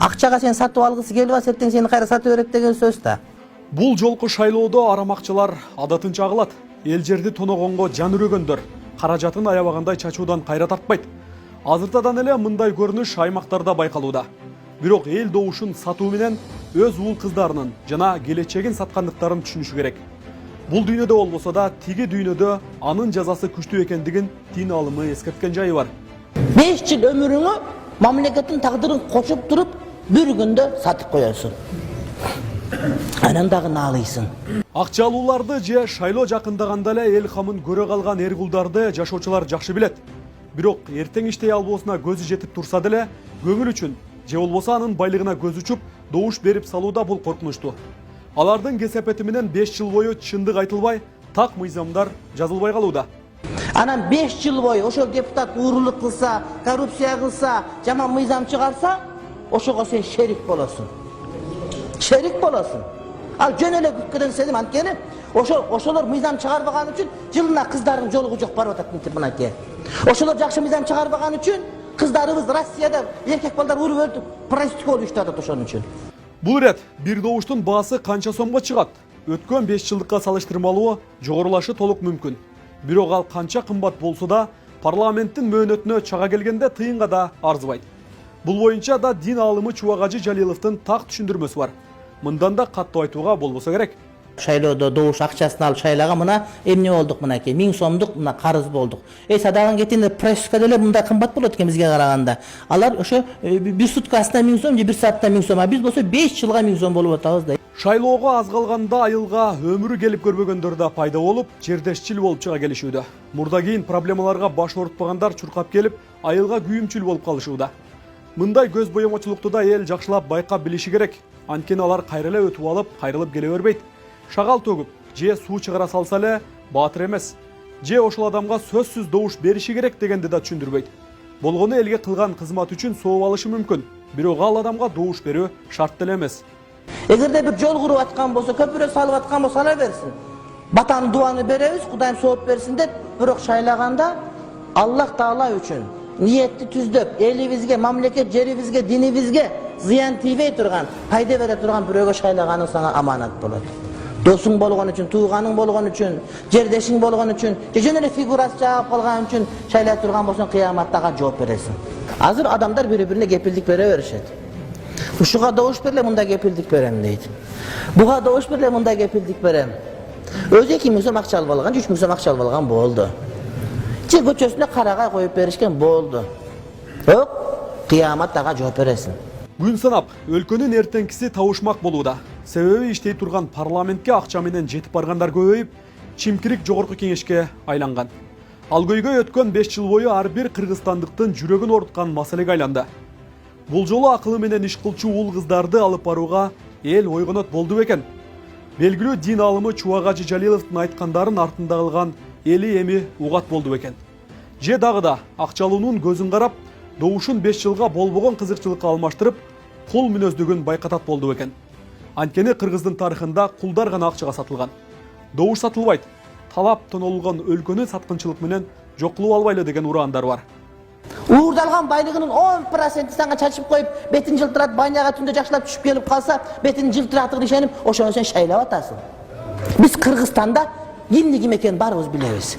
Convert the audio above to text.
Акчага сен сатып алгысы келип атса, эртең сени кайра сатып берет деген сөз да. Бул жолку шайлоодо арамакчылар адатынча агылат. Эл жерди тоногонго жан үрөгөндөр каражатын аябагандай чачуудан кайра тартпайт. Азыртадан эле мындай көрүнүш аймактарда байкалууда. Бирок эл добушун сатуу менен өз уул кыздарынын жана келечегин саткандыктарын түшүнүшү керек. Бул дүйнөдө болбосо да тиги дүйнөдө анын жазасы күчтүү экендигин дин алымы эскерткен жайы бар. 5 жыл өмүрүңө мамлекеттин тагдырын кошуп туруп, бир күндө сатып коесуң. Анан дагы наалыйсың. Акчалууларды же шайлоо жакындаганда эле эл камын көрө калган эр кулдарды жашоочулар жакшы билет. Бирок эртең иштей албоосуна көзү жетип турса деле, көңүл үчүн же болбосо анын байлыгына көз учуп, добуш берип салууда бул коркунучтуу. Алардын кесепети менен 5 жыл бою чындык айтылбай, так мыйзамдар жазылбай калууда. Анан 5 жыл бою ошол депутат уурулук кылса, коррупция кылса, жаман мыйзам чыгарса, ошого сен шерик болосуң. Шерик болосуң. Ал жөн эле күткөдөн сеним анткени ошолор мыйзам чыгарбаган үчүн жылына кыздардын жолугу жок барып атат мынтип мынакей. Ошолор жакшы мыйзам чыгарбаган үчүн кыздарыбыз Россияда эркек балдар уруп өлтүп, проститутка болуп иштеп ошон үчүн. Бул ирет бир добуштун баасы канча сомго чыгат? Өткөн 5 жылдыкка салыштырмалуу жогорулашы толук мүмкүн. Бирок ал канча кымбат болсо да парламенттин мөөнөтүнө чага келгенде тыйынга да арзыбайт. Бул боюнча да дин алымы Чубагажы Жалиловдун так түшүндүрмөсү бар. Мындан да каттуу айтууга болбосо керек. Шайлоодо добуш акчасын алып шайлаган мына эмне болдук мынакей 1000 сомдук мына карыз болдук. Садаган кетинде пресска деле мындай кымбат болот экен бизге караганда. Алар ошо бир суткасына 1000 сом же бир саатына 1000 сом, а биз болсо 5 жылга 1000 сом болуп атабыз да. Шайлоого аз калганда айылга өмүрү келип көрбөгөндөр да пайда болуп, жердешчил болуп чыга келишүүдө. Мурда кийин проблемаларга баш оорутпагандар чуркап келип, айылга күйүмчүл болуп калышууда. Мындай көз боемочулукту да эл жакшылап байкап билиши керек. Анткени алар кайра эле өтүп алып, кайрылып келе бербейт. Шагал төгүп, же суу чыгара салса эле баатыр эмес. Же ошол адамга сөзсүз добуш бериши керек дегенди да түшүндүрбөйт. Болгону элге кылган кызмат үчүн сооп алышы мүмкүн. Бирок ал адамга добуш берүү шарт деле эмес. Эгерде бир жол куруп аткан болсо, көпүрө салып аткан болсо ала берсин. Батаны дуаны беребиз, Кудайым сооп берсин деп, бирок шайлаганда Аллах Таала үчүн ниетти түздөп, элибизге, мамлекет жерибизге, динибизге зыян тийбей турган, пайда бере турган бирөөгө шайлаганың сага аманат болот. Досуң болгон үчүн, тууганың болгон үчүн, жердешиң болгон үчүн, же жөн эле фигурасы чаап калган үчүн шайлай турган болсоң, кыяматтага жооп бересиң. Азыр адамдар бири-бирине кепилдик бере беришет. Ушуга добуш берле, мындай кепилдик берем дейт. Буга добуш берле, мындай кепилдик берем. Өзү 2000 сом акча алып алган, 3000 сом акча алып алган болду. Же көчөсүнө карагай коюп беришкен болду. Бирок кыяматтага жооп бересиң. Күн санап, өлкөнүн эртеңкиси табышмак болууда. Себеби иштей турган парламентке акча менен жетип баргандар көбөйүп, чимкирик жогорку кеңешке айланган. Ал көйгөй өткөн 5 жыл бою ар бир кыргызстандыктын жүрөгүн ооруткан маселеге айланды. Бул жолу акылы менен иш кылчу уул кыздарды алып барууга эл ойгонот болду бекен. Белгилүү дин алымы Чубагажы Жалиловдун айткандарын артында калган эли эми угат болду бекен. Же дагы да акчалуунун көзүн карап, добушун 5 жылга болбогон кызыкчылыкка алмаштырып, кул мүнөздүгүн байкатат болду бекен. Анткени кыргыздын тарыхында кулдар гана акчага сатылган. Добуш сатылбайт. Талап тонолгон өлкөнү саткынчылык менен жок кылып албайлы деген ураандар бар. Уурдалган байлыгынын 10% сага чачып коюп, бетин жылтырат, баняга түндө жакшылап түшүп келип калса, бетин жылтыраттыгын ишенип, ошону сен шайлап атасың. Биз Кыргызстанда кимди ким экенин баарыбыз билебиз.